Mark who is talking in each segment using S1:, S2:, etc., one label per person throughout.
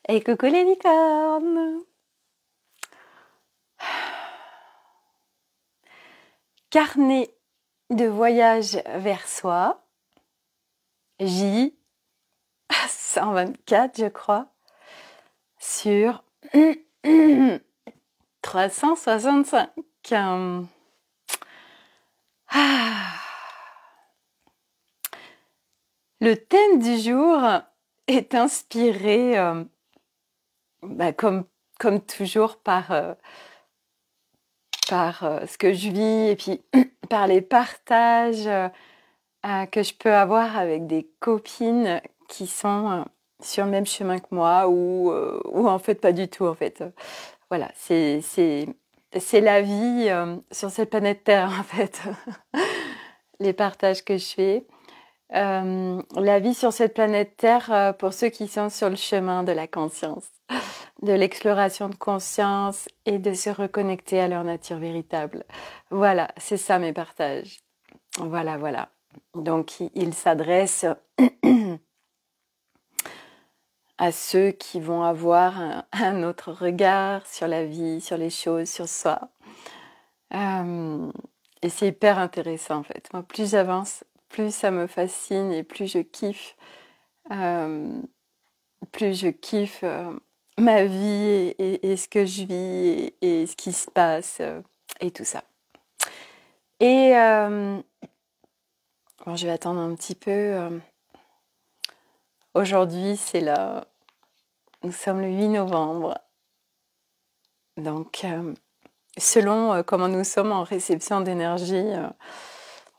S1: Et coucou les licornes! Carnet de voyage vers soi, J124 je crois, sur 365. Le thème du jour est inspiré, comme toujours, par ce que je vis et puis par les partages que je peux avoir avec des copines qui sont sur le même chemin que moi ou en fait pas du tout en fait. Voilà, c'est la vie sur cette planète Terre en fait, les partages que je fais. La vie sur cette planète Terre pour ceux qui sont sur le chemin de la conscience, de l'exploration de conscience et de se reconnecter à leur nature véritable. Voilà, c'est ça mes partages. Voilà, voilà. Donc, il s'adresse à ceux qui vont avoir un autre regard sur la vie, sur les choses, sur soi. Et c'est hyper intéressant en fait. Moi, plus j'avance, plus ça me fascine et plus je kiffe. Ma vie et ce que je vis et ce qui se passe et tout ça. Et bon, je vais attendre un petit peu. Aujourd'hui, nous sommes le 8 novembre. Donc, selon comment nous sommes en réception d'énergie,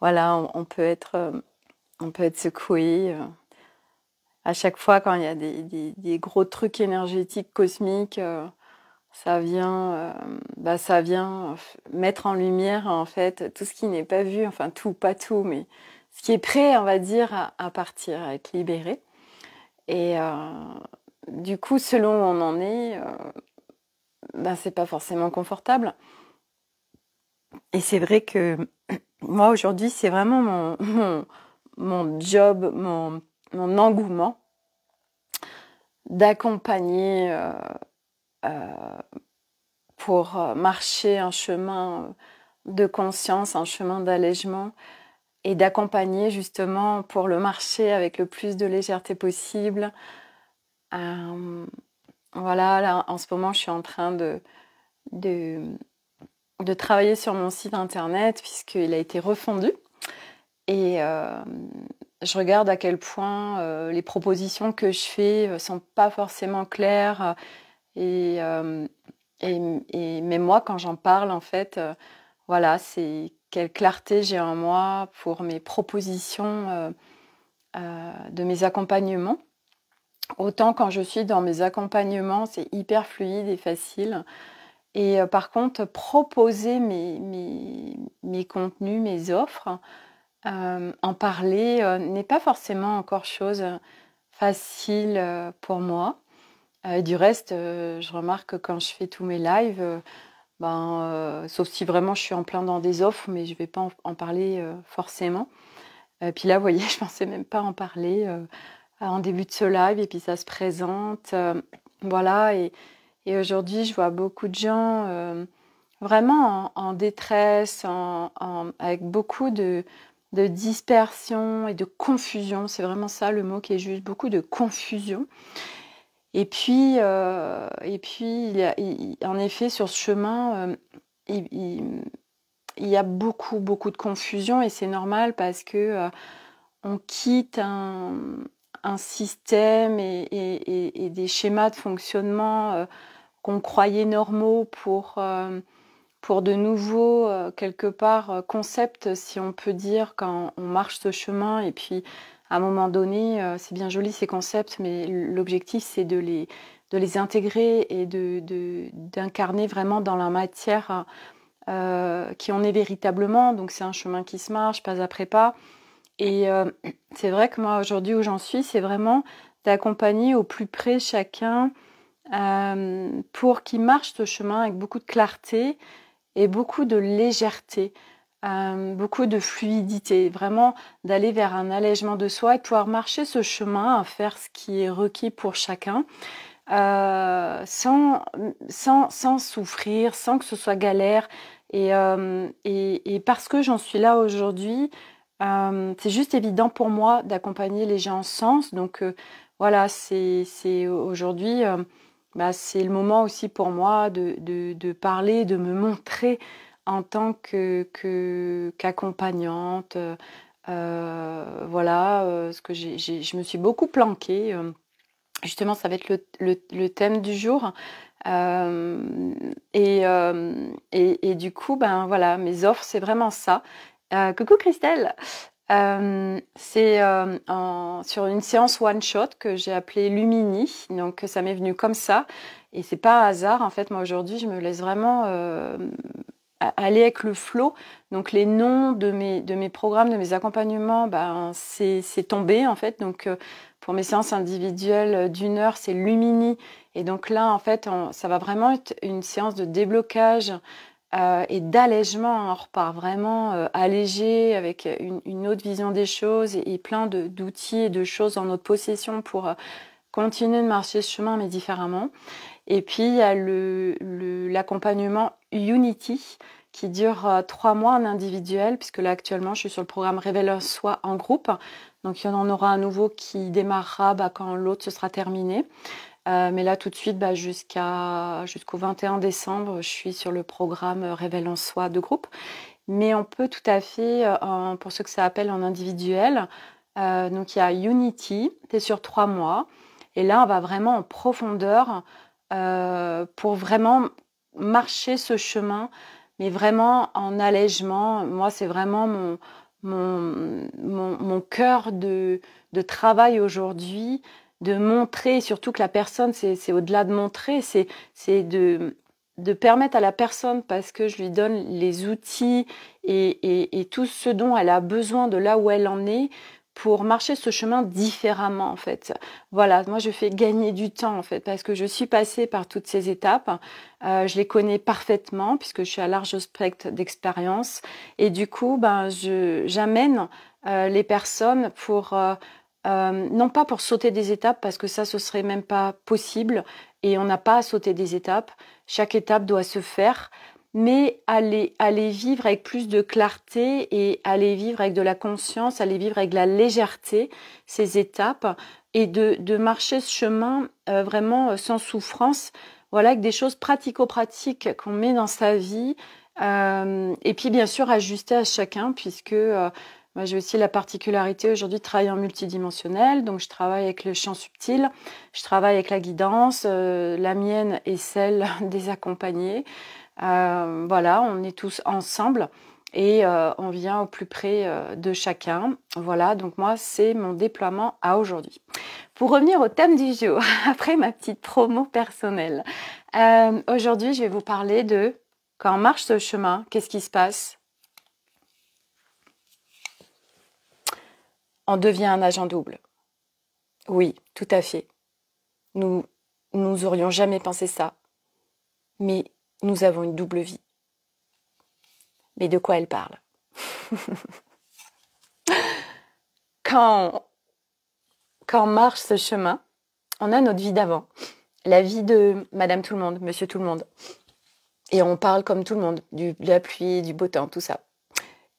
S1: voilà, on peut être secoué. À chaque fois, quand il y a des gros trucs énergétiques cosmiques, ça vient mettre en lumière en fait tout ce qui n'est pas vu, enfin tout, pas tout, mais ce qui est prêt, on va dire, à partir, à être libéré. Et du coup, selon où on en est, c'est pas forcément confortable. Et c'est vrai que moi aujourd'hui, c'est vraiment mon job, mon engouement d'accompagner pour marcher un chemin de conscience, un chemin d'allègement et d'accompagner justement pour le marcher avec le plus de légèreté possible. Voilà, là, en ce moment, je suis en train de travailler sur mon site internet puisqu'il a été refondu. Et je regarde à quel point les propositions que je fais sont pas forcément claires. Mais moi, quand j'en parle, en fait, voilà, c'est quelle clarté j'ai en moi pour mes propositions de mes accompagnements. Autant quand je suis dans mes accompagnements, c'est hyper fluide et facile. Et par contre, proposer mes contenus, mes offres, en parler n'est pas forcément encore chose facile pour moi. Du reste, je remarque que quand je fais tous mes lives, sauf si vraiment je suis en plein dans des offres, mais je vais pas en parler forcément. Puis là, vous voyez, je pensais même pas en parler en début de ce live, et puis ça se présente. Voilà, et aujourd'hui, je vois beaucoup de gens vraiment en détresse, avec beaucoup de dispersion et de confusion. C'est vraiment ça le mot qui est juste, beaucoup de confusion. Et puis en effet, sur ce chemin, il y a beaucoup, beaucoup de confusion et c'est normal parce que on quitte un système et des schémas de fonctionnement qu'on croyait normaux pour de nouveaux, quelque part, concepts, si on peut dire, quand on marche ce chemin. Et puis, à un moment donné, c'est bien joli ces concepts, mais l'objectif, c'est de les intégrer et d'incarner vraiment dans la matière qui on est véritablement. Donc, c'est un chemin qui se marche, pas après pas. Et c'est vrai que moi, aujourd'hui, où j'en suis, c'est vraiment d'accompagner au plus près chacun pour qu'il marche ce chemin avec beaucoup de clarté et beaucoup de légèreté, beaucoup de fluidité, vraiment d'aller vers un allègement de soi et de pouvoir marcher ce chemin, à faire ce qui est requis pour chacun, sans souffrir, sans que ce soit galère. Et parce que j'en suis là aujourd'hui, c'est juste évident pour moi d'accompagner les gens en sens. Donc voilà, c'est aujourd'hui, bah, c'est le moment aussi pour moi de parler, de me montrer en tant qu'accompagnante. Voilà, parce que je me suis beaucoup planquée. Justement, ça va être le thème du jour. Et du coup, ben voilà, mes offres, c'est vraiment ça. Coucou Christelle. C'est sur une séance one shot que j'ai appelée Lumini. Donc ça m'est venu comme ça. Et c'est pas un hasard. En fait, moi aujourd'hui, je me laisse vraiment aller avec le flow. Donc les noms de mes programmes, de mes accompagnements, ben, c'est tombé en fait. Donc pour mes séances individuelles d'1 heure, c'est Lumini. Et donc là, en fait, ça va vraiment être une séance de déblocage et d'allègement. On repart vraiment allégé avec une autre vision des choses et plein d'outils et de choses en notre possession pour continuer de marcher ce chemin, mais différemment. Et puis, il y a l'accompagnement Unity qui dure 3 mois en individuel, puisque là, actuellement, je suis sur le programme Révèle Soi en groupe. Donc, il y en aura un nouveau qui démarrera quand l'autre se sera terminé. Mais là, tout de suite, jusqu'au 21 décembre, je suis sur le programme Révèle Soi de groupe. Mais on peut tout à fait, pour ceux que ça appelle en individuel, donc il y a Unity, c'est sur 3 mois. Et là, on va vraiment en profondeur pour vraiment marcher ce chemin, mais vraiment en allègement. Moi, c'est vraiment mon cœur de travail aujourd'hui, de montrer, surtout que la personne, c'est au-delà de montrer, c'est de permettre à la personne, parce que je lui donne les outils et tout ce dont elle a besoin de là où elle en est, pour marcher ce chemin différemment en fait. Voilà, moi je fais gagner du temps en fait, parce que je suis passée par toutes ces étapes, je les connais parfaitement puisque je suis à large spectre d'expérience et du coup j'amène les personnes pour non pas pour sauter des étapes parce que ça ce serait même pas possible et on n'a pas à sauter des étapes, chaque étape doit se faire, mais aller vivre avec plus de clarté et aller vivre avec de la conscience, aller vivre avec de la légèreté ces étapes et de marcher ce chemin vraiment sans souffrance, voilà, avec des choses pratico-pratiques qu'on met dans sa vie et puis bien sûr ajuster à chacun puisque moi, j'ai aussi la particularité aujourd'hui de travailler en multidimensionnel, donc je travaille avec le champ subtil, je travaille avec la guidance, la mienne et celle des accompagnés. Voilà, on est tous ensemble et on vient au plus près de chacun. Voilà, donc moi, c'est mon déploiement à aujourd'hui. Pour revenir au thème du jour, après ma petite promo personnelle, aujourd'hui, je vais vous parler de quand on marche ce chemin, qu'est-ce qui se passe? On devient un agent double. Oui, tout à fait. Nous aurions jamais pensé ça, mais nous avons une double vie. Mais de quoi elle parle? Quand on marche ce chemin, on a notre vie d'avant, la vie de Madame Tout le Monde, Monsieur Tout le Monde. Et on parle comme tout le monde, de la pluie, du beau temps, tout ça.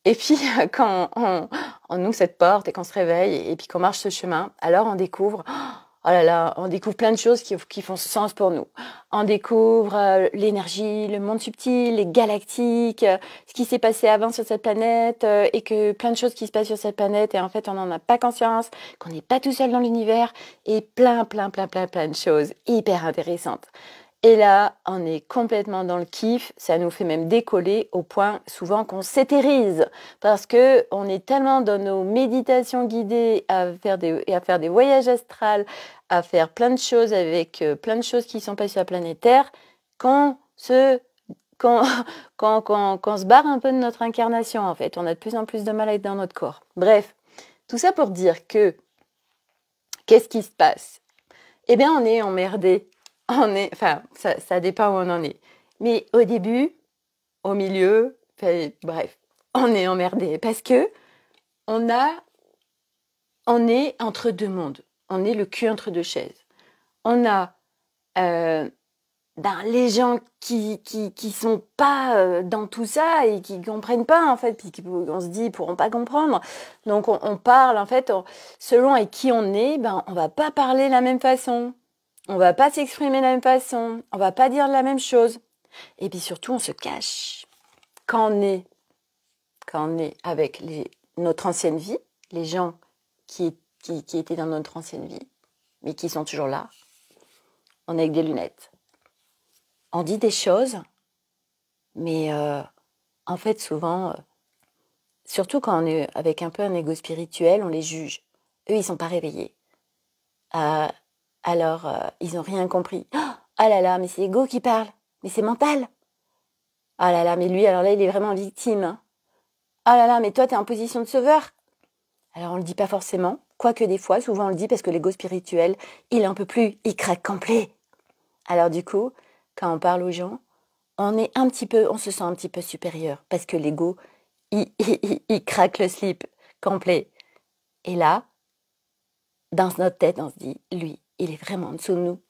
S1: Et puis, quand on ouvre cette porte et qu'on se réveille et puis qu'on marche ce chemin, alors on découvre, oh là là, on découvre plein de choses qui font sens pour nous. On découvre l'énergie, le monde subtil, les galactiques, ce qui s'est passé avant sur cette planète et que plein de choses qui se passent sur cette planète et en fait on n'en a pas conscience, qu'on n'est pas tout seul dans l'univers et plein de choses hyper intéressantes. Et là, on est complètement dans le kiff, ça nous fait même décoller au point souvent qu'on s'éthérise parce que on est tellement dans nos méditations guidées à faire des voyages astrales, à faire plein de choses avec plein de choses qui sont passées sur la planète Terre qu'on se qu'on qu'on se barre un peu de notre incarnation en fait. On a de plus en plus de mal à être dans notre corps. Bref, tout ça pour dire que qu'est-ce qui se passe? Eh bien, on est emmerdé. Enfin, ça dépend où on en est. Mais au début, au milieu, bref, on est emmerdé parce que on est entre deux mondes. On est le cul entre deux chaises. On a euh, les gens qui sont pas dans tout ça et qui comprennent pas, en fait, puis on se dit, ils pourront pas comprendre. Donc, on parle, en fait, selon avec qui on est, on va pas parler de la même façon. On va pas s'exprimer de la même façon. On va pas dire la même chose. Et puis surtout, on se cache. Quand on est avec notre ancienne vie, les gens qui étaient dans notre ancienne vie, mais qui sont toujours là, on est avec des lunettes. On dit des choses, mais en fait, souvent, surtout quand on est avec un peu un ego spirituel, on les juge. Eux, ils sont pas réveillés. Alors, ils n'ont rien compris. Ah là là, mais c'est l'ego qui parle. Mais c'est mental. Ah là là, mais lui, alors là, il est vraiment victime. Hein. Ah là là, mais toi, t'es en position de sauveur. Alors, on le dit pas forcément. Quoique des fois, souvent, on le dit parce que l'ego spirituel, il en peut plus. Il craque complet. Alors du coup, quand on parle aux gens, on se sent un petit peu supérieur. Parce que l'ego, il craque le slip complet. Et là, dans notre tête, on se dit, lui, il est vraiment en dessous de nous.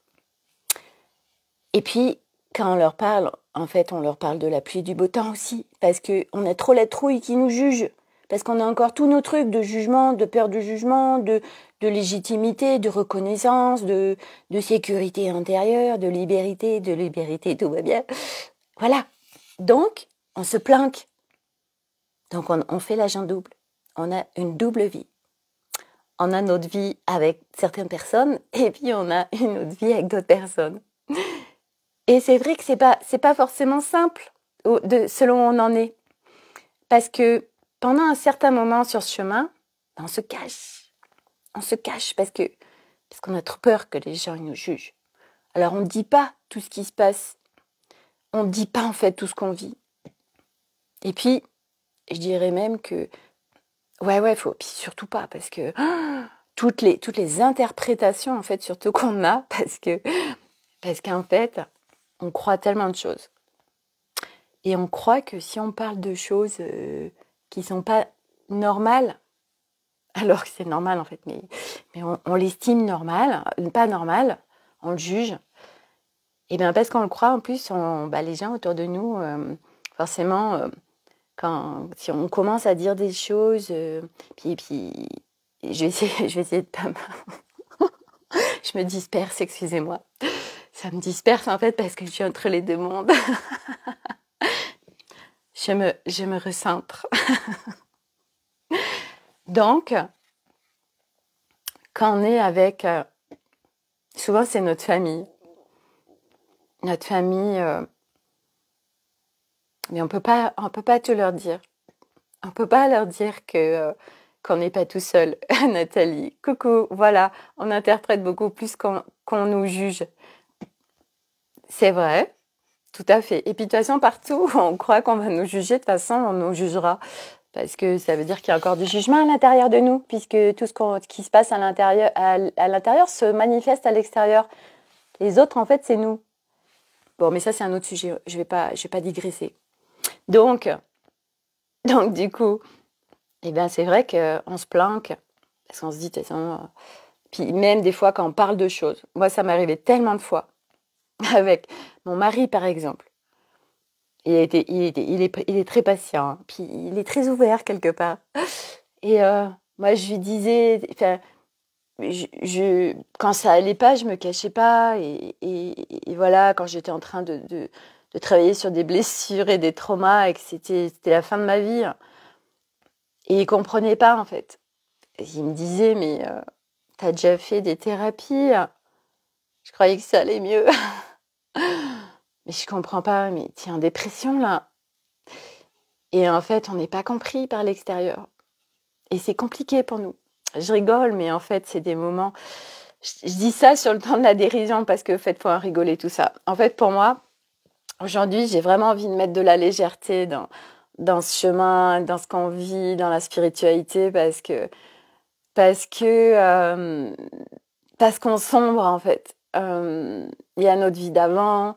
S1: Et puis, quand on leur parle, en fait, on leur parle de la pluie et du beau temps aussi. Parce qu'on a trop la trouille qui nous juge. Parce qu'on a encore tous nos trucs de jugement, de peur du jugement, de légitimité, de reconnaissance, de sécurité intérieure, de liberté, tout va bien. Voilà. Donc, on se planque. Donc, on fait l'agent double. On a une double vie. On a notre vie avec certaines personnes et puis on a une autre vie avec d'autres personnes. Et c'est vrai que c'est pas forcément simple selon où on en est. Parce que pendant un certain moment sur ce chemin, on se cache. On se cache parce qu'on a trop peur que les gens nous jugent. Alors on ne dit pas tout ce qui se passe. On ne dit pas en fait tout ce qu'on vit. Et puis, je dirais même que ouais, faut puis surtout pas parce que toutes les interprétations en fait surtout qu'on a parce qu'en fait, on croit tellement de choses. Et on croit que si on parle de choses qui sont pas normales, alors que c'est normal en fait, mais on l'estime normal, pas normal, on le juge. Et bien parce qu'on le croit, en plus, les gens autour de nous, forcément, si on commence à dire des choses, puis je vais essayer de pas je me disperse, excusez-moi. Ça me disperse en fait parce que je suis entre les deux mondes. Je me recentre. Donc, quand on est avec... souvent, c'est notre famille. Notre famille... mais on peut pas tout leur dire. On peut pas leur dire qu'on n'est pas tout seul. Nathalie, coucou, voilà. On interprète beaucoup plus qu'on nous juge. C'est vrai, tout à fait. Et puis de toute façon, partout où on croit qu'on va nous juger, de toute façon, on nous jugera. Parce que ça veut dire qu'il y a encore du jugement à l'intérieur de nous, puisque tout ce qui se passe à l'intérieur se manifeste à l'extérieur. Les autres, en fait, c'est nous. Bon, mais ça, c'est un autre sujet. Je vais pas digresser. Donc, du coup, c'est vrai qu'on se planque, parce qu'on se dit, de toute façon... Puis même des fois, quand on parle de choses, moi, ça m'est arrivé tellement de fois, avec mon mari, par exemple. Il est très patient, hein. Puis il est très ouvert quelque part. Et moi, je lui disais, quand ça allait pas, je me cachais pas. Et voilà, quand j'étais en train de travailler sur des blessures et des traumas et que c'était la fin de ma vie, et il comprenait pas en fait. Et il me disait, mais t'as déjà fait des thérapies? Je croyais que ça allait mieux. Mais je comprends pas, mais t'es en dépression là. Et en fait, on n'est pas compris par l'extérieur. Et c'est compliqué pour nous. Je rigole, mais en fait, c'est des moments... Je dis ça sur le temps de la dérision parce que, en fait, faut en rigoler, tout ça. En fait, pour moi, aujourd'hui, j'ai vraiment envie de mettre de la légèreté dans ce chemin, dans ce qu'on vit, dans la spiritualité, parce qu'on sombre, en fait. Il y a notre vie d'avant,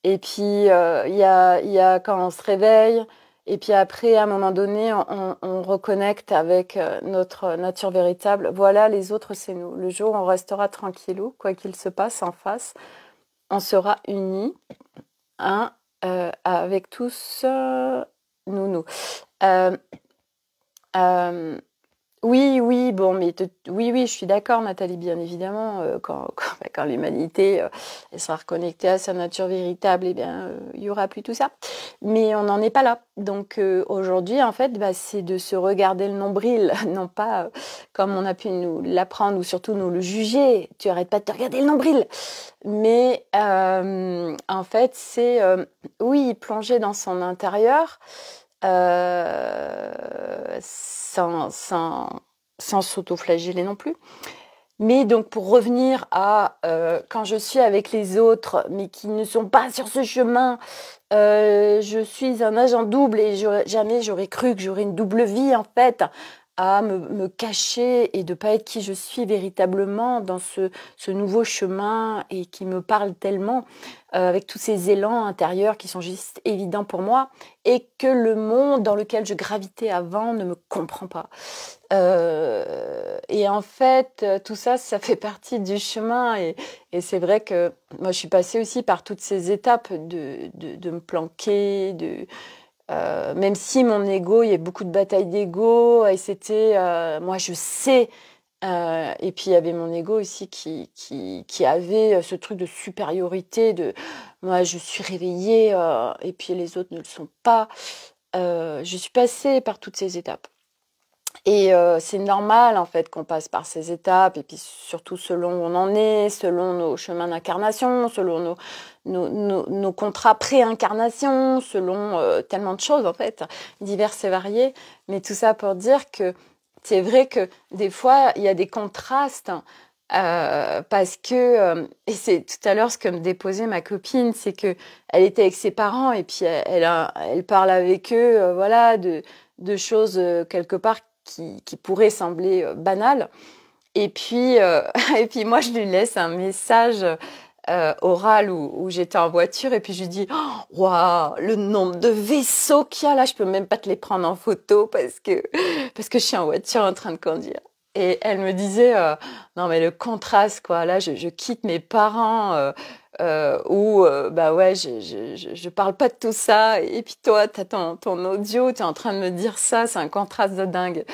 S1: et puis il y a quand on se réveille, et puis après, à un moment donné, on reconnecte avec notre nature véritable. Voilà, les autres, c'est nous. Le jour où on restera tranquillou, quoi qu'il se passe en face, on sera unis, hein, avec tous nous. Euh, euh, Oui, oui, bon, mais oui, oui, je suis d'accord, Nathalie, bien évidemment, quand l'humanité elle sera reconnectée à sa nature véritable, eh bien, il y aura plus tout ça. Mais on n'en est pas là. Donc aujourd'hui, en fait, bah, c'est de se regarder le nombril, non pas comme on a pu nous l'apprendre ou surtout nous le juger. Tu arrêtes pas de te regarder le nombril. Mais en fait, c'est oui, plonger dans son intérieur sans s'auto-flageller non plus. Mais donc pour revenir à quand je suis avec les autres, mais qui ne sont pas sur ce chemin, je suis un agent double et jamais j'aurais cru que j'aurais une double vie en fait, à me cacher et de pas être qui je suis véritablement dans ce nouveau chemin et qui me parle tellement, avec tous ces élans intérieurs qui sont juste évidents pour moi et que le monde dans lequel je gravitais avant ne me comprend pas. Et en fait, tout ça, ça fait partie du chemin et c'est vrai que moi, je suis passée aussi par toutes ces étapes de me planquer, même si mon ego, il y a beaucoup de batailles d'ego, et c'était, moi je sais, et puis il y avait mon ego aussi qui avait ce truc de supériorité, de moi je suis réveillée, et puis les autres ne le sont pas. Je suis passée par toutes ces étapes. Et c'est normal en fait qu'on passe par ces étapes, et puis surtout selon où on en est, selon nos chemins d'incarnation, selon nos contrats pré-incarnation, selon tellement de choses en fait, diverses et variées. Mais tout ça pour dire que c'est vrai que des fois, il y a des contrastes. Parce que, et c'est tout à l'heure ce que me déposait ma copine, c'est que elle était avec ses parents et puis elle parle avec eux, voilà, de choses quelque part qui pourraient sembler banales. Et puis, et puis moi, je lui laisse un message oral où j'étais en voiture et puis je lui dis waouh, le nombre de vaisseaux qu'il y a là, je peux même pas te les prendre en photo parce que je suis en voiture en train de conduire. Et elle me disait non mais le contraste quoi, là je quitte mes parents où bah ouais je parle pas de tout ça et puis toi t'as ton audio, t'es en train de me dire ça, c'est un contraste de dingue.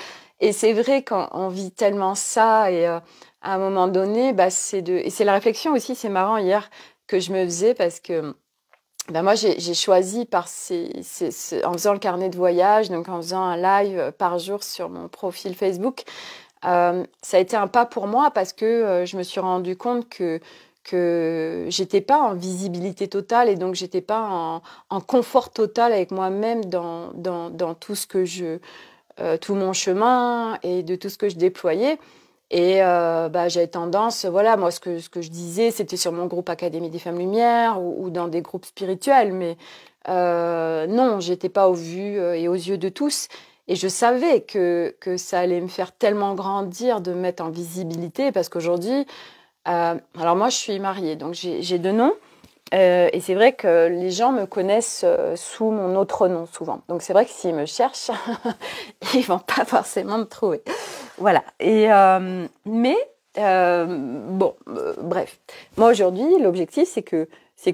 S1: Et c'est vrai qu'on vit tellement ça et à un moment donné, bah, et c'est la réflexion aussi, c'est marrant hier que je me faisais parce que bah, moi j'ai choisi en faisant le carnet de voyage, donc en faisant un live par jour sur mon profil Facebook, ça a été un pas pour moi parce que je me suis rendu compte que j'étais pas en visibilité totale et donc j'étais pas en confort total avec moi-même dans tout ce que tout mon chemin et de tout ce que je déployais. Et bah, j'avais tendance, voilà, moi, ce que je disais, c'était sur mon groupe Académie des Femmes Lumière ou dans des groupes spirituels, mais non, j'étais pas au vu et aux yeux de tous. Et je savais que ça allait me faire tellement grandir de me mettre en visibilité, parce qu'aujourd'hui, alors moi, je suis mariée, donc j'ai deux noms. Et c'est vrai que les gens me connaissent sous mon autre nom souvent. Donc c'est vrai que s'ils me cherchent, ils vont pas forcément me trouver. Voilà. Mais bon, bref. Moi aujourd'hui, l'objectif c'est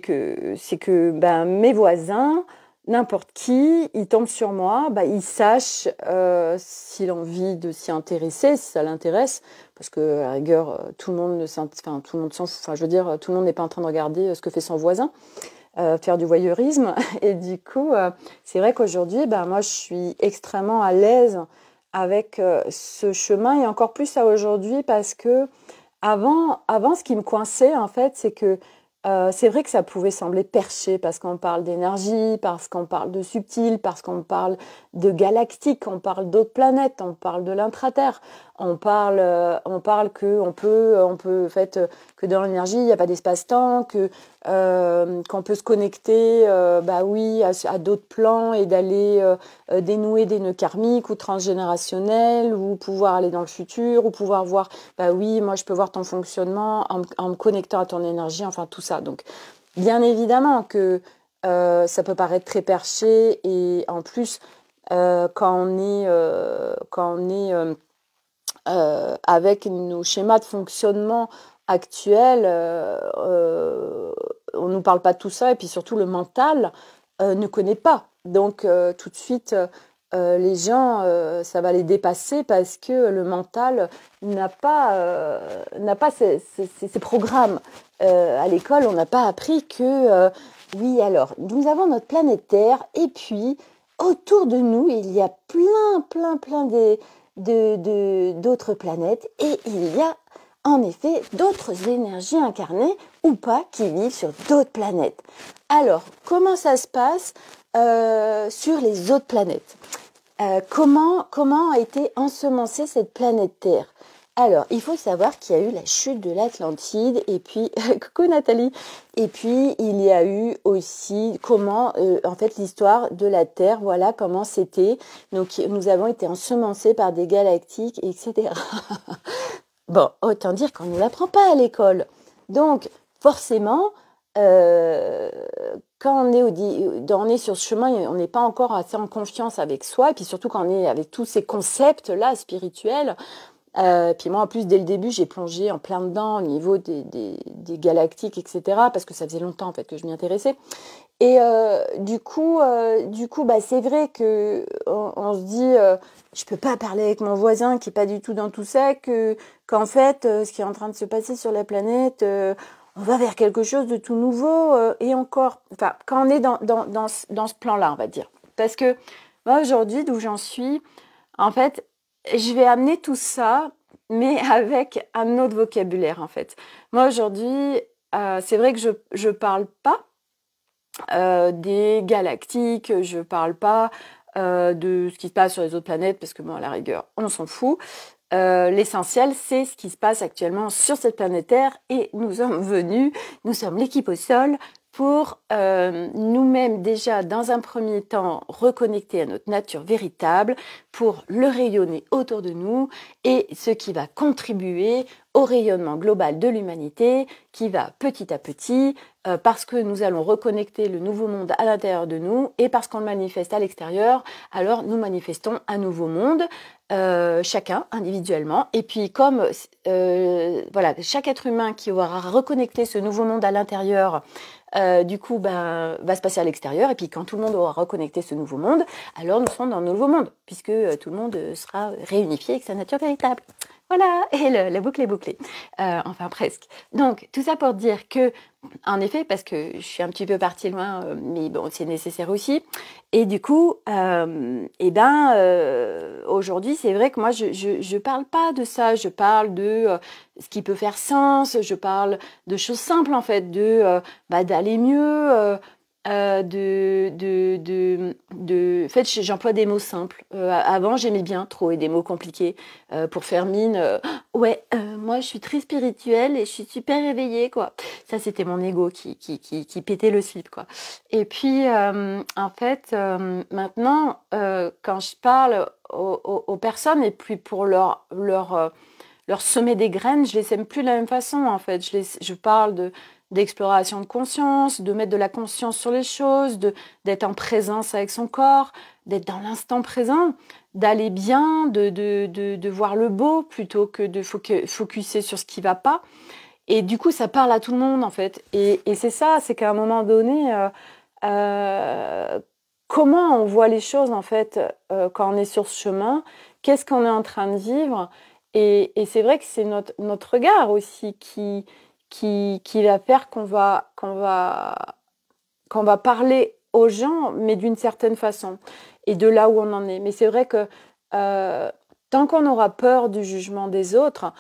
S1: que ben, mes voisins, n'importe qui, ils tombent sur moi, ben, ils sachent s'il a envie de s'y intéresser, si ça l'intéresse, parce que à la rigueur, tout le monde enfin, tout le monde s'en fout. Enfin, je veux dire, tout le monde n'est pas en train de regarder ce que fait son voisin. Faire du voyeurisme. Et du coup, c'est vrai qu'aujourd'hui, ben, moi, je suis extrêmement à l'aise avec ce chemin et encore plus à aujourd'hui parce que avant, ce qui me coinçait, en fait, c'est que c'est vrai que ça pouvait sembler perché parce qu'on parle d'énergie, parce qu'on parle de subtil, parce qu'on parle de galactique, on parle d'autres planètes, on parle de l'intraterre, on parle que on peut, en fait, que dans l'énergie, il n'y a pas d'espace-temps, qu'on peut se connecter, bah oui, à d'autres plans et d'aller dénouer des nœuds karmiques ou transgénérationnels ou pouvoir aller dans le futur ou pouvoir voir, bah oui, moi je peux voir ton fonctionnement en me connectant à ton énergie, enfin tout ça. Donc bien évidemment que ça peut paraître très perché et en plus quand on est avec nos schémas de fonctionnement actuels, nous parle pas de tout ça, et puis surtout le mental ne connaît pas. Donc tout de suite, les gens, ça va les dépasser parce que le mental n'a pas ces programmes. À l'école, on n'a pas appris que, oui, alors, nous avons notre planète Terre, et puis, autour de nous, il y a plein d'autres planètes, et il y a, en effet, d'autres énergies incarnées, ou pas, qui vivent sur d'autres planètes. Alors, comment ça se passe sur les autres planètes? Comment a été ensemencée cette planète Terre? Alors, il faut savoir qu'il y a eu la chute de l'Atlantide, et puis, coucou Nathalie, et puis il y a eu aussi comment, en fait, l'histoire de la Terre, voilà comment c'était. Donc, nous avons été ensemencés par des galactiques, etc. Bon, autant dire qu'on ne l'apprend pas à l'école. Donc, forcément, quand on est sur ce chemin, on n'est pas encore assez en confiance avec soi, et puis surtout quand on est avec tous ces concepts-là spirituels. Puis moi, en plus, dès le début, j'ai plongé en plein dedans au niveau des galactiques, etc., parce que ça faisait longtemps en fait que je m'y intéressais. Et du coup, bah, c'est vrai que on se dit, je peux pas parler avec mon voisin qui est pas du tout dans tout ça, qu'en fait, ce qui est en train de se passer sur la planète, on va vers quelque chose de tout nouveau, et encore, enfin, quand on est dans ce plan-là, on va dire. Parce que moi, aujourd'hui, d'où j'en suis, en fait, je vais amener tout ça, mais avec un autre vocabulaire, en fait. Moi, aujourd'hui, c'est vrai que je parle pas des galactiques, je parle pas de ce qui se passe sur les autres planètes, parce que bon, à la rigueur, on s'en fout. L'essentiel, c'est ce qui se passe actuellement sur cette planète Terre, et nous sommes l'équipe au sol pour nous-mêmes déjà dans un premier temps reconnecter à notre nature véritable, pour le rayonner autour de nous, et ce qui va contribuer au rayonnement global de l'humanité, qui va petit à petit, parce que nous allons reconnecter le nouveau monde à l'intérieur de nous, et parce qu'on le manifeste à l'extérieur, alors nous manifestons un nouveau monde, chacun individuellement. Et puis comme voilà, chaque être humain qui aura reconnecté ce nouveau monde à l'intérieur, du coup, va se passer à l'extérieur. Et puis quand tout le monde aura reconnecté ce nouveau monde, alors nous serons dans le nouveau monde, puisque tout le monde sera réunifié avec sa nature véritable. Voilà, et la boucle est bouclée. Enfin, presque. Donc, tout ça pour dire que, en effet, parce que je suis un petit peu partie loin, mais bon, c'est nécessaire aussi. Et du coup, aujourd'hui, c'est vrai que moi, je parle pas de ça. Je parle de ce qui peut faire sens. Je parle de choses simples, en fait, d'aller mieux. En fait, j'emploie des mots simples. Avant, j'aimais bien trouver des mots compliqués pour faire mine. Moi, je suis très spirituelle et je suis super éveillée, quoi. Ça, c'était mon ego qui pétait le slip, quoi. Et puis, en fait, maintenant, quand je parle aux personnes, et puis pour leur semer des graines, je les sème plus de la même façon, en fait. Je parle d'exploration de conscience, de mettre de la conscience sur les choses, d'être en présence avec son corps, d'être dans l'instant présent, d'aller bien, de voir le beau plutôt que de focuser sur ce qui va pas. Et du coup, ça parle à tout le monde, en fait. Et c'est ça, c'est qu'à un moment donné, comment on voit les choses, en fait, quand on est sur ce chemin, qu'est-ce qu'on est en train de vivre. Et c'est vrai que c'est notre regard aussi qui va faire qu'on va parler aux gens, mais d'une certaine façon, et de là où on en est. Mais c'est vrai que tant qu'on aura peur du jugement des autres,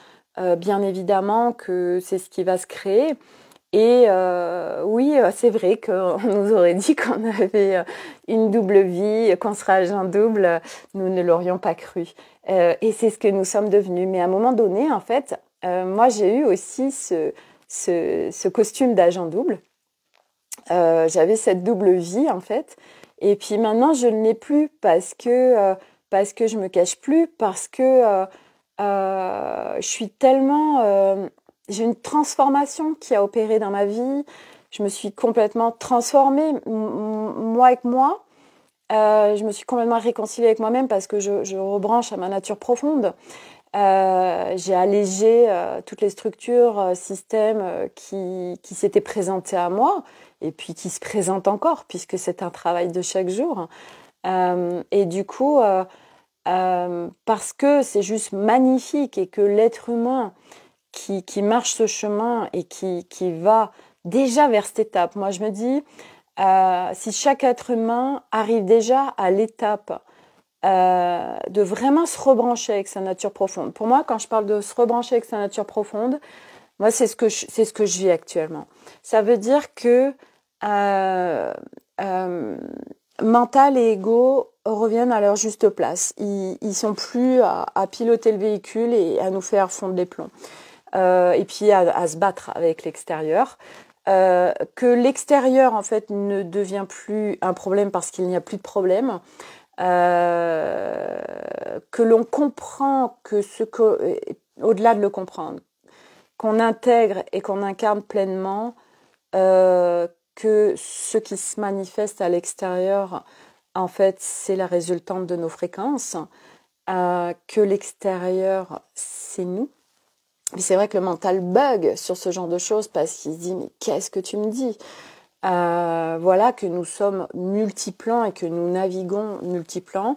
S1: bien évidemment que c'est ce qui va se créer. Et oui, c'est vrai qu'on nous aurait dit qu'on avait une double vie, qu'on serait agent double, nous ne l'aurions pas cru. Et c'est ce que nous sommes devenus. Mais à un moment donné, en fait, moi j'ai eu aussi ce costume d'agent double. J'avais cette double vie, en fait. Et puis maintenant, je ne l'ai plus parce que je me cache plus, parce que je suis tellement... j'ai une transformation qui a opéré dans ma vie. Je me suis complètement transformée, moi avec moi. Je me suis complètement réconciliée avec moi-même parce que je rebranche à ma nature profonde. J'ai allégé toutes les structures, systèmes qui s'étaient présentés à moi et puis qui se présentent encore puisque c'est un travail de chaque jour. Et du coup, parce que c'est juste magnifique et que l'être humain qui marche ce chemin et qui va déjà vers cette étape, moi je me dis, si chaque être humain arrive déjà à l'étape de vraiment se rebrancher avec sa nature profonde. Pour moi, quand je parle de se rebrancher avec sa nature profonde, moi, c'est ce que je vis actuellement. Ça veut dire que euh, euh, mental et ego reviennent à leur juste place. Ils sont plus à piloter le véhicule et à nous faire fondre les plombs. Et puis à se battre avec l'extérieur. Que l'extérieur, en fait, ne devient plus un problème parce qu'il n'y a plus de problème. Que l'on comprend que au-delà de le comprendre, qu'on intègre et qu'on incarne pleinement que ce qui se manifeste à l'extérieur, en fait, c'est la résultante de nos fréquences, que l'extérieur, c'est nous. Et c'est vrai que le mental bug sur ce genre de choses parce qu'il se dit mais qu'est-ce que tu me dis? Voilà que nous sommes multiplans et que nous naviguons multiplans.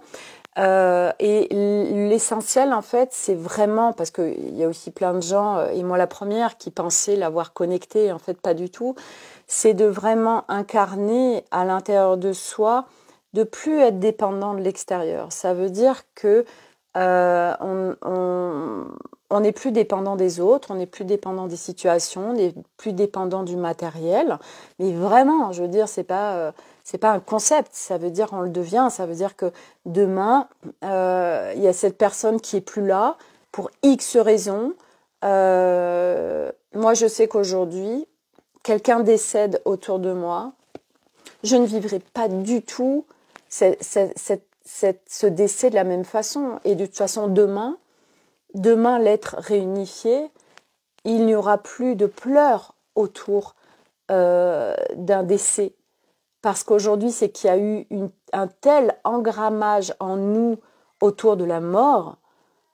S1: Et l'essentiel, en fait, c'est vraiment, parce qu'il y a aussi plein de gens, et moi la première, qui pensaient l'avoir connecté, en fait, pas du tout, c'est de vraiment incarner à l'intérieur de soi, de plus être dépendant de l'extérieur. Ça veut dire que on n'est plus dépendant des autres, on n'est plus dépendant des situations, on n'est plus dépendant du matériel. Mais vraiment, je veux dire, c'est pas un concept, ça veut dire on le devient, ça veut dire que demain, il y a cette personne qui est plus là pour X raisons. Moi, je sais qu'aujourd'hui, quelqu'un décède autour de moi, je ne vivrai pas du tout ce décès de la même façon. Et de toute façon, demain, l'être réunifié, il n'y aura plus de pleurs autour d'un décès. Parce qu'aujourd'hui, c'est qu'il y a eu un tel engrammage en nous autour de la mort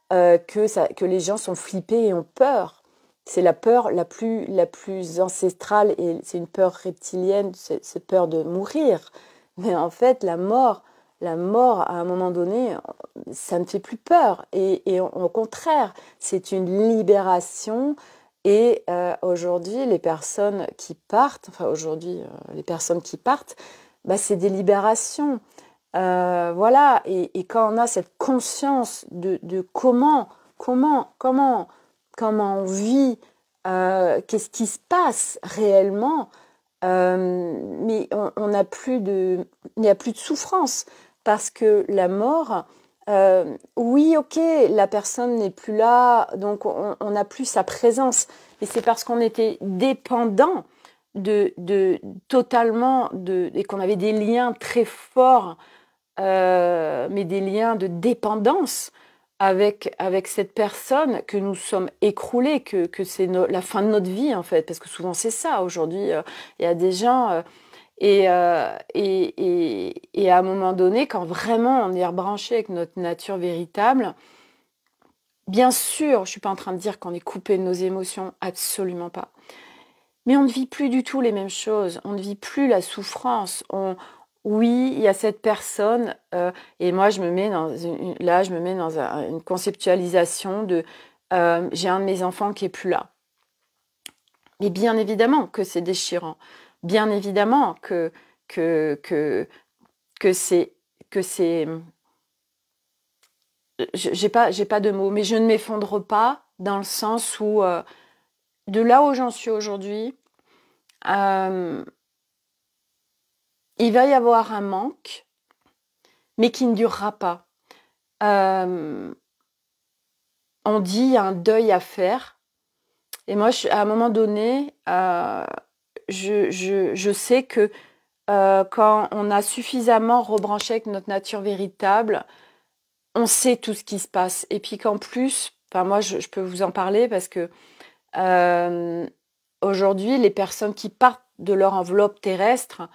S1: que les gens sont flippés et ont peur. C'est la peur la plus ancestrale et c'est une peur reptilienne, c'est peur de mourir. Mais en fait, la mort, à un moment donné, ça ne fait plus peur. Et au contraire, c'est une libération. Et aujourd'hui, les personnes qui partent, les personnes qui partent, bah, c'est des libérations. Voilà. Et quand on a cette conscience de comment on vit, qu'est-ce qui se passe réellement, mais on n'a plus il n'y a plus de souffrance parce que la mort, oui, ok, la personne n'est plus là, donc on n'a plus sa présence. Et c'est parce qu'on était dépendant totalement et qu'on avait des liens très forts, mais des liens de dépendance avec cette personne que nous sommes écroulés, que c'est la fin de notre vie en fait, parce que souvent c'est ça. Aujourd'hui, il y a des gens et à un moment donné, quand vraiment on est rebranché avec notre nature véritable, bien sûr, je suis pas en train de dire qu'on est coupé de nos émotions, absolument pas. Mais on ne vit plus du tout les mêmes choses, on ne vit plus la souffrance. Oui, il y a cette personne, et moi je me mets dans une conceptualisation de j'ai un de mes enfants qui est plus là. Mais bien évidemment que c'est déchirant, bien évidemment que c'est j'ai pas de mots, mais je ne m'effondre pas dans le sens où de là où j'en suis aujourd'hui, il va y avoir un manque, mais qui ne durera pas. On dit il y a un deuil à faire. Et moi, à un moment donné, je sais que quand on a suffisamment rebranché avec notre nature véritable, on sait tout ce qui se passe. Et puis qu'en plus, moi, je peux vous en parler parce que aujourd'hui, les personnes qui partent de leur enveloppe terrestre,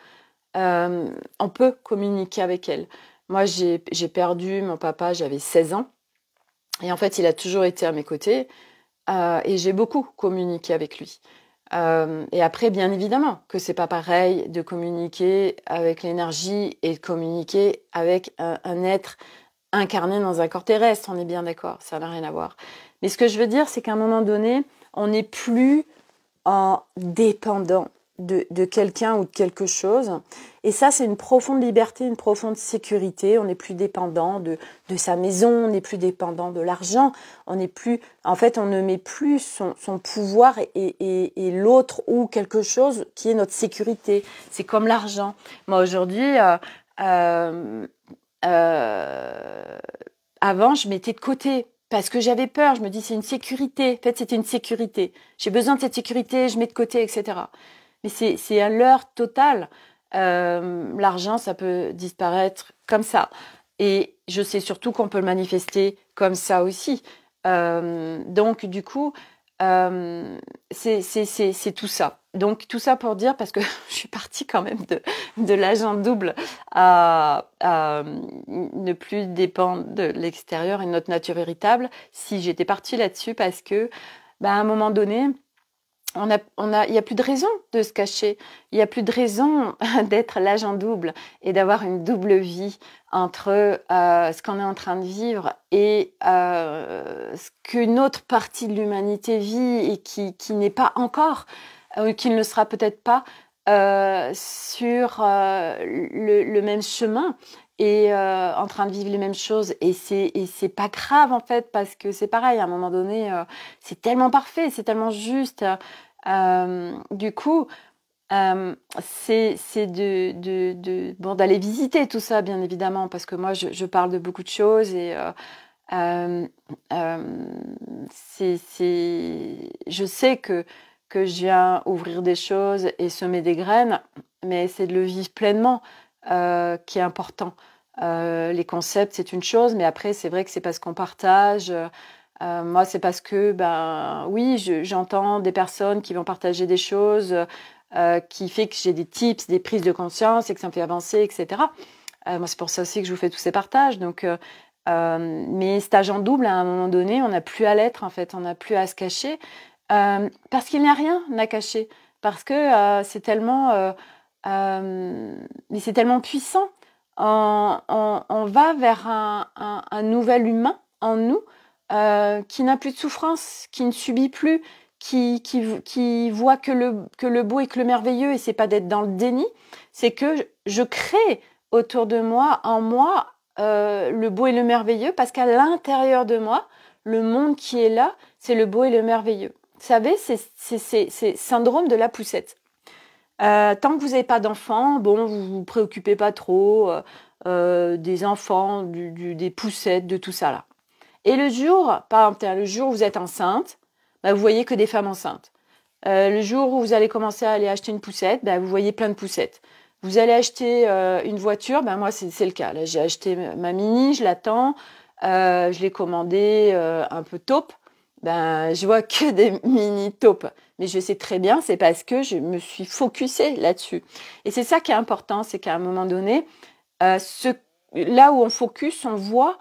S1: on peut communiquer avec elles. Moi, j'ai perdu mon papa, j'avais 16 ans. Et en fait, il a toujours été à mes côtés et j'ai beaucoup communiqué avec lui. Et après, bien évidemment, que c'est pas pareil de communiquer avec l'énergie et de communiquer avec un être incarné dans un corps terrestre. On est bien d'accord, ça n'a rien à voir. Mais ce que je veux dire, c'est qu'à un moment donné, on n'est plus en dépendant de quelqu'un ou de quelque chose. Et ça, c'est une profonde liberté, une profonde sécurité. On n'est plus dépendant de sa maison, on n'est plus dépendant de l'argent. On n'est plus, en fait, on ne met plus son pouvoir et l'autre ou quelque chose qui est notre sécurité. C'est comme l'argent. Moi, aujourd'hui, avant, je mettais de côté parce que j'avais peur. Je me dis, c'est une sécurité. En fait, c'était une sécurité. J'ai besoin de cette sécurité, je mets de côté, etc. Mais c'est un leurre total. L'argent, ça peut disparaître comme ça. Et je sais surtout qu'on peut le manifester comme ça aussi. Donc, du coup, c'est tout ça. Donc, tout ça pour dire, parce que je suis partie quand même de l'agent double à ne plus dépendre de l'extérieur et de notre nature véritable. Si j'étais partie là-dessus, parce que, à un moment donné, il y a plus de raison de se cacher. Il y a plus de raison d'être l'agent double et d'avoir une double vie entre ce qu'on est en train de vivre et ce qu'une autre partie de l'humanité vit et qui n'est pas encore, ou qui ne le sera peut-être pas sur le même chemin et en train de vivre les mêmes choses. Et c'est pas grave en fait, parce que c'est pareil, à un moment donné, c'est tellement parfait, c'est tellement juste. Du coup, c'est bon, d'aller visiter tout ça, bien évidemment, parce que moi, je parle de beaucoup de choses et je sais que je viens ouvrir des choses et semer des graines, mais c'est de le vivre pleinement qui est important. Les concepts, c'est une chose, mais après, c'est vrai que c'est parce qu'on partage. Moi, c'est parce que, oui, j'entends des personnes qui vont partager des choses qui fait que j'ai des tips, des prises de conscience et que ça me fait avancer, etc. Moi, c'est pour ça aussi que je vous fais tous ces partages. Donc, mais cet agent double, à un moment donné, on n'a plus à l'être, en fait. On n'a plus à se cacher parce qu'il n'y a rien à cacher. Parce que c'est tellement... mais c'est tellement puissant. On va vers un nouvel humain en nous qui n'a plus de souffrance, qui ne subit plus, qui voit que le beau et que le merveilleux, et c'est pas d'être dans le déni, c'est que je crée autour de moi, en moi, le beau et le merveilleux, parce qu'à l'intérieur de moi, le monde qui est là, c'est le beau et le merveilleux. Vous savez, c'est syndrome de la poussette. Tant que vous n'avez pas d'enfants, bon, vous vous préoccupez pas trop des enfants, des poussettes, de tout ça là. Et le jour, par exemple, le jour où vous êtes enceinte, vous voyez que des femmes enceintes. Le jour où vous allez commencer à aller acheter une poussette, vous voyez plein de poussettes. Vous allez acheter une voiture, moi c'est le cas. Là, j'ai acheté ma Mini, je l'attends, je l'ai commandée un peu taupe. Je vois que des mini taupes. Mais je sais très bien, c'est parce que je me suis focusée là-dessus. Et c'est ça qui est important, c'est qu'à un moment donné, là où on focus, on voit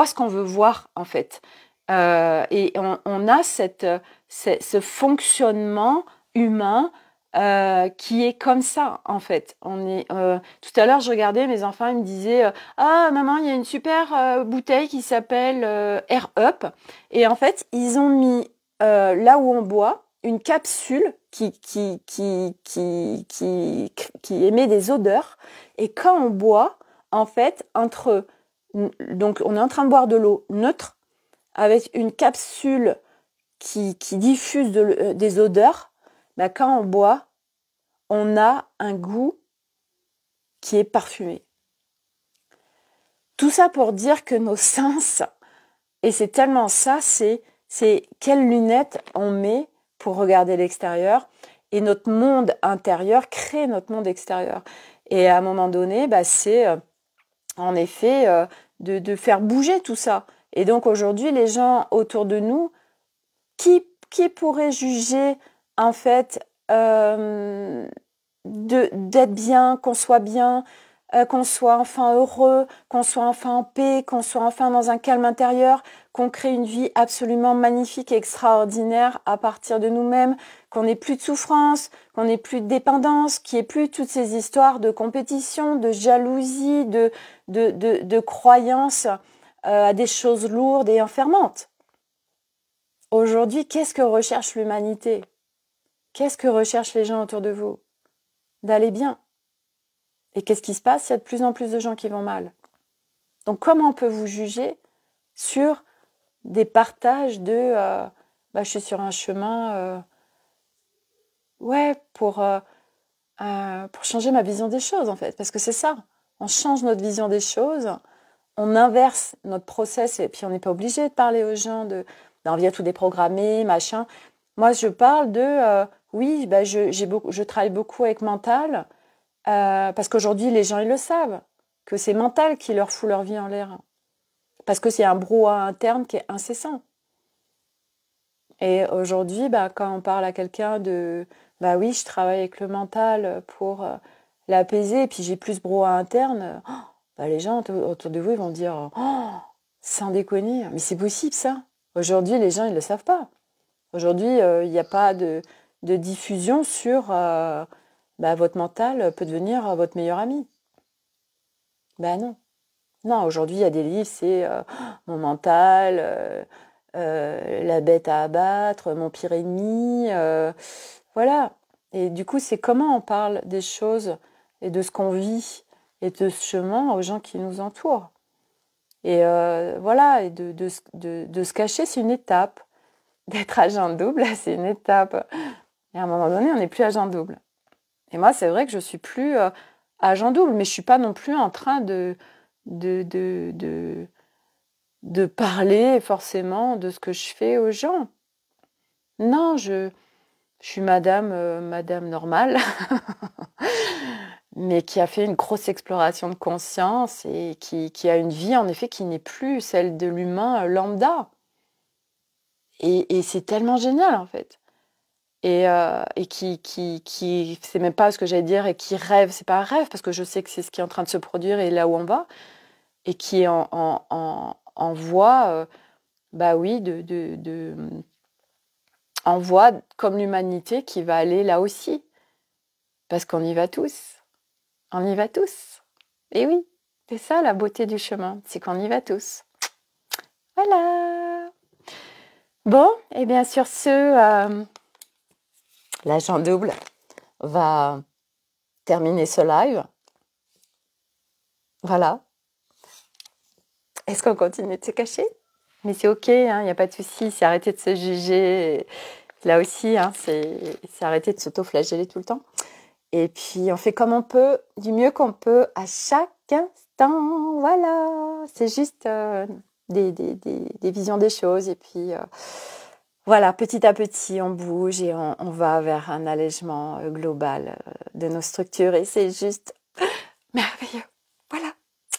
S1: ce qu'on veut voir, en fait. Et on a ce fonctionnement humain qui est comme ça, en fait. Tout à l'heure, je regardais mes enfants, ils me disaient ah, maman, il y a une super bouteille qui s'appelle Air Up. Et en fait, ils ont mis là où on boit une capsule qui émet des odeurs. Et quand on boit, en fait, donc on est en train de boire de l'eau neutre avec une capsule qui diffuse des odeurs. Quand on boit, on a un goût qui est parfumé. Tout ça pour dire que nos sens, et c'est tellement ça, c'est quelles lunettes on met pour regarder l'extérieur, et notre monde intérieur crée notre monde extérieur. Et à un moment donné, c'est en effet de faire bouger tout ça. Et donc aujourd'hui, les gens autour de nous, qui pourrait juger en fait d'être bien, qu'on soit bien, qu'on soit enfin heureux, qu'on soit enfin en paix, qu'on soit enfin dans un calme intérieur, qu'on crée une vie absolument magnifique et extraordinaire à partir de nous-mêmes, qu'on n'ait plus de souffrance, qu'on n'ait plus de dépendance, qu'il n'y ait plus toutes ces histoires de compétition, de jalousie, de croyances à des choses lourdes et enfermantes. Aujourd'hui, qu'est-ce que recherche l'humanité? Qu'est-ce que recherchent les gens autour de vous? D'aller bien. Et qu'est-ce qui se passe? Il y a de plus en plus de gens qui vont mal. Donc comment on peut vous juger sur des partages de je suis sur un chemin pour changer ma vision des choses en fait. Parce que c'est ça. On change notre vision des choses, on inverse notre process et puis on n'est pas obligé de parler aux gens on vient tout déprogrammer, machin. Moi je parle de je travaille beaucoup avec mental. Parce qu'aujourd'hui, les gens, ils le savent, que c'est mental qui leur fout leur vie en l'air. Parce que c'est un brouhaha interne qui est incessant. Et aujourd'hui, quand on parle à quelqu'un de « oui, je travaille avec le mental pour l'apaiser, et puis j'ai plus ce brouhaha interne », les gens autour de vous, ils vont dire « Oh, sans déconner, mais c'est possible ça !» Aujourd'hui, les gens, ils ne le savent pas. Aujourd'hui, il n'y a pas de diffusion sur... votre mental peut devenir votre meilleur ami. Non. Non, aujourd'hui, il y a des livres, c'est mon mental, la bête à abattre, mon pire ennemi. Voilà. Et du coup, c'est comment on parle des choses et de ce qu'on vit et de ce chemin aux gens qui nous entourent. Et voilà, et de se cacher, c'est une étape. D'être agent double, c'est une étape. Et à un moment donné, on n'est plus agent double. Et moi, c'est vrai que je suis plus agent double, mais je suis pas non plus en train de parler forcément de ce que je fais aux gens. Non, je suis madame normale, mais qui a fait une grosse exploration de conscience et qui a une vie, en effet, qui n'est plus celle de l'humain lambda. Et c'est tellement génial, en fait. Et qui c'est même pas ce que j'allais dire, et qui rêve, c'est pas un rêve, parce que je sais que c'est ce qui est en train de se produire et là où on va, et qui est en voie, en voie comme l'humanité qui va aller là aussi. Parce qu'on y va tous. On y va tous. Et oui, c'est ça la beauté du chemin, c'est qu'on y va tous. Voilà. Bon, et bien sur ce... l'agent double va terminer ce live. Voilà. Est-ce qu'on continue de se cacher? Mais c'est ok, il n'y a pas de souci, c'est arrêter de se juger. Là aussi, c'est arrêter de s'auto-flageller tout le temps. Et puis, on fait comme on peut, du mieux qu'on peut, à chaque instant. Voilà, c'est juste des visions des choses. Et puis... voilà, petit à petit, on bouge et on va vers un allègement global de nos structures et c'est juste merveilleux. Voilà.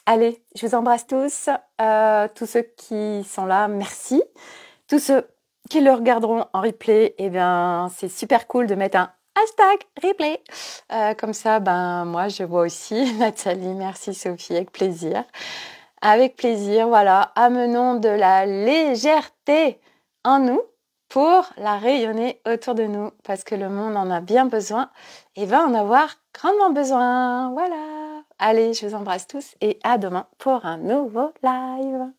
S1: Allez, je vous embrasse tous. Tous ceux qui sont là, merci. Tous ceux qui le regarderont en replay, c'est super cool de mettre un hashtag replay. Comme ça, moi, je vois aussi. Nathalie, merci Sophie, avec plaisir. Avec plaisir, voilà. Amenons de la légèreté en nous pour la rayonner autour de nous, parce que le monde en a bien besoin et va en avoir grandement besoin. Voilà. Allez, je vous embrasse tous et à demain pour un nouveau live.